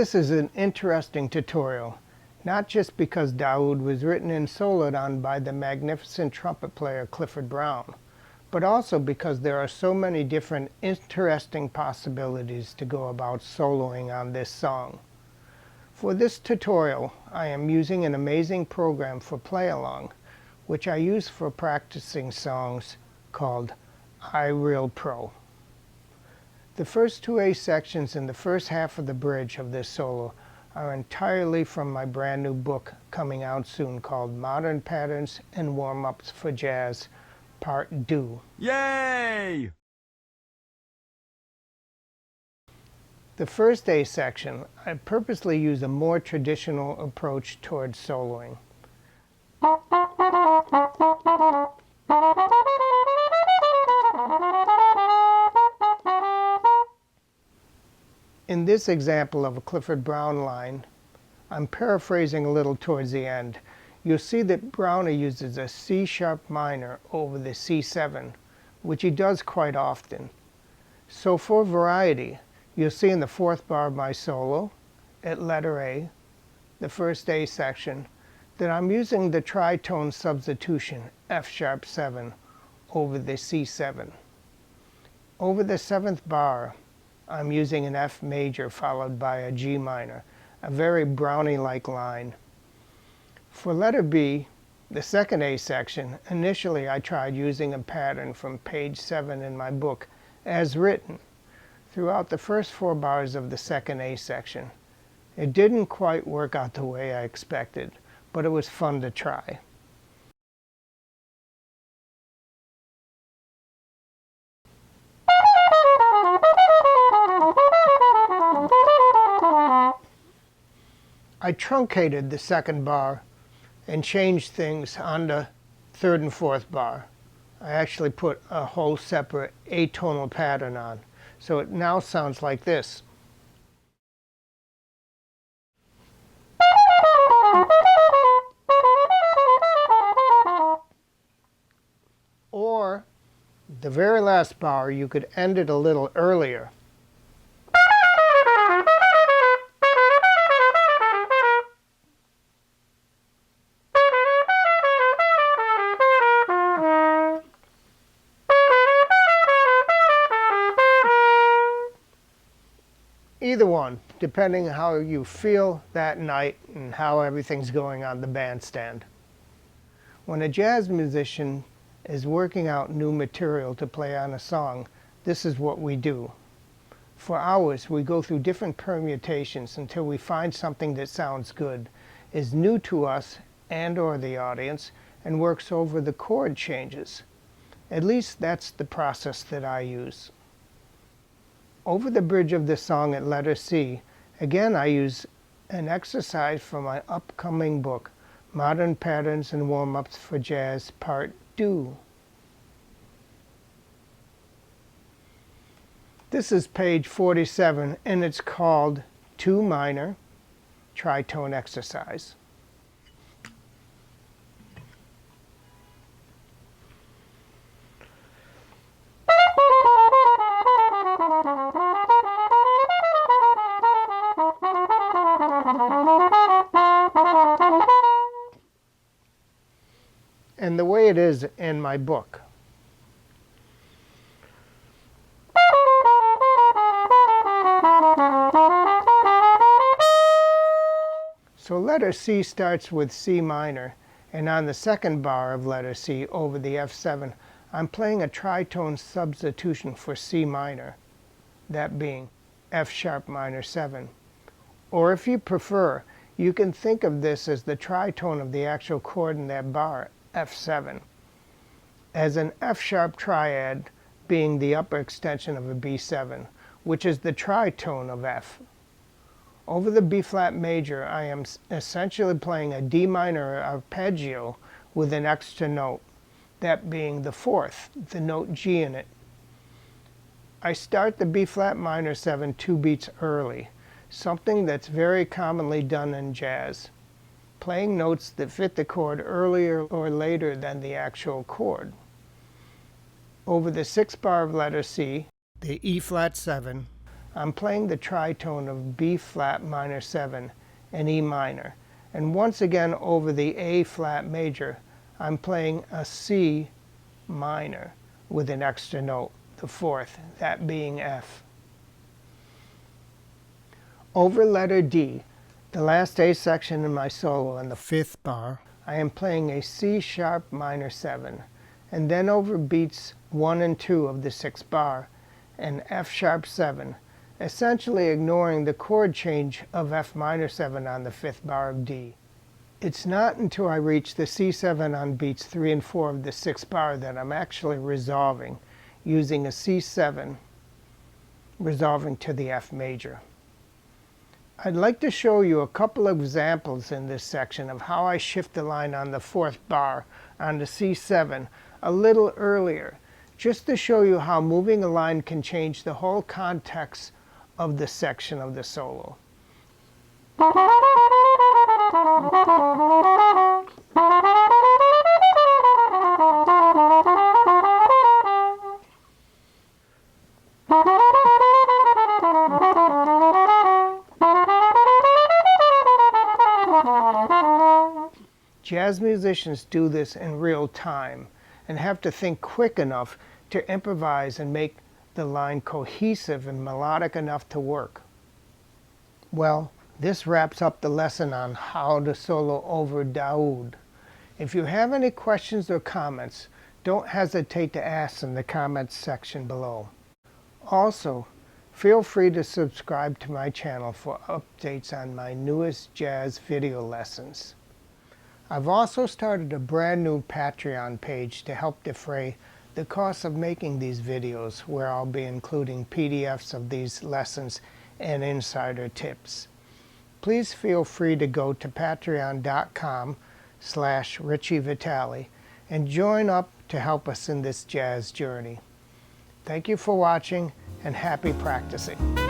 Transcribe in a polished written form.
This is an interesting tutorial, not just because Dahoud was written and soloed on by the magnificent trumpet player Clifford Brown, but also because there are so many different interesting possibilities to go about soloing on this song. For this tutorial, I am using an amazing program for play-along, which I use for practicing songs called Lyrical Approach. The first two A sections in the first half of the bridge of this solo are entirely from my brand new book coming out soon called Modern Patterns and Warm-Ups for Jazz, Part 2. Yay! The first A section, I purposely use a more traditional approach towards soloing. In this example of a Clifford Brown line, I'm paraphrasing a little towards the end. You'll see that Brownie uses a C-sharp minor over the C7, which he does quite often. So for variety, you'll see in the fourth bar of my solo, at letter A, the first A section, that I'm using the tritone substitution F-sharp 7 over the C7. Over the seventh bar, I'm using an F major followed by a G minor, a very Brownie-like line. For letter B, the second A section, initially I tried using a pattern from page 7 in my book as written throughout the first 4 bars of the second A section. It didn't quite work out the way I expected, but it was fun to try. I truncated the second bar and changed things on the third and fourth bar. I actually put a whole separate atonal pattern on, so it now sounds like this. Or the very last bar, you could end it a little earlier. Either one, depending on how you feel that night and how everything's going on the bandstand. When a jazz musician is working out new material to play on a song, this is what we do. For hours, we go through different permutations until we find something that sounds good, is new to us and/or the audience, and works over the chord changes. At least that's the process that I use. Over the bridge of the song at letter C, again I use an exercise from my upcoming book, Modern Patterns and Warm-Ups for Jazz, Part 2. This is page 47, and it's called 2 minor tritone exercise. And the way it is in my book. So letter C starts with C minor, and on the second bar of letter C over the F7, I'm playing a tritone substitution for C minor, that being F sharp minor 7. Or if you prefer, you can think of this as the tritone of the actual chord in that bar, F7, as an F sharp triad being the upper extension of a B7, which is the tritone of F. Over the B flat major, I am essentially playing a D minor arpeggio with an extra note, that being the fourth, the note G in it. I start the B flat minor 7 2 beats early, something that's very commonly done in jazz, playing notes that fit the chord earlier or later than the actual chord. Over the 6th bar of letter C, the E flat 7, I'm playing the tritone of B flat minor 7 and E minor. And once again over the A flat major, I'm playing a C minor with an extra note, the fourth, that being F. Over letter D, the last A section in my solo in the fifth bar, I am playing a C sharp minor 7, and then over beats 1 and 2 of the sixth bar, an F sharp 7, essentially ignoring the chord change of F minor 7 on the fifth bar of D. It's not until I reach the C7 on beats 3 and 4 of the sixth bar that I'm actually resolving, using a C7, resolving to the F major. I'd like to show you a couple of examples in this section of how I shift the line on the fourth bar on the C7 a little earlier, just to show you how moving a line can change the whole context of the section of the solo. Jazz musicians do this in real time and have to think quick enough to improvise and make the line cohesive and melodic enough to work. Well, this wraps up the lesson on how to solo over Dahoud. If you have any questions or comments, don't hesitate to ask in the comments section below. Also, feel free to subscribe to my channel for updates on my newest jazz video lessons. I've also started a brand new Patreon page to help defray the cost of making these videos, where I'll be including PDFs of these lessons and insider tips. Please feel free to go to patreon.com/Richie Vitale and join up to help us in this jazz journey. Thank you for watching and happy practicing.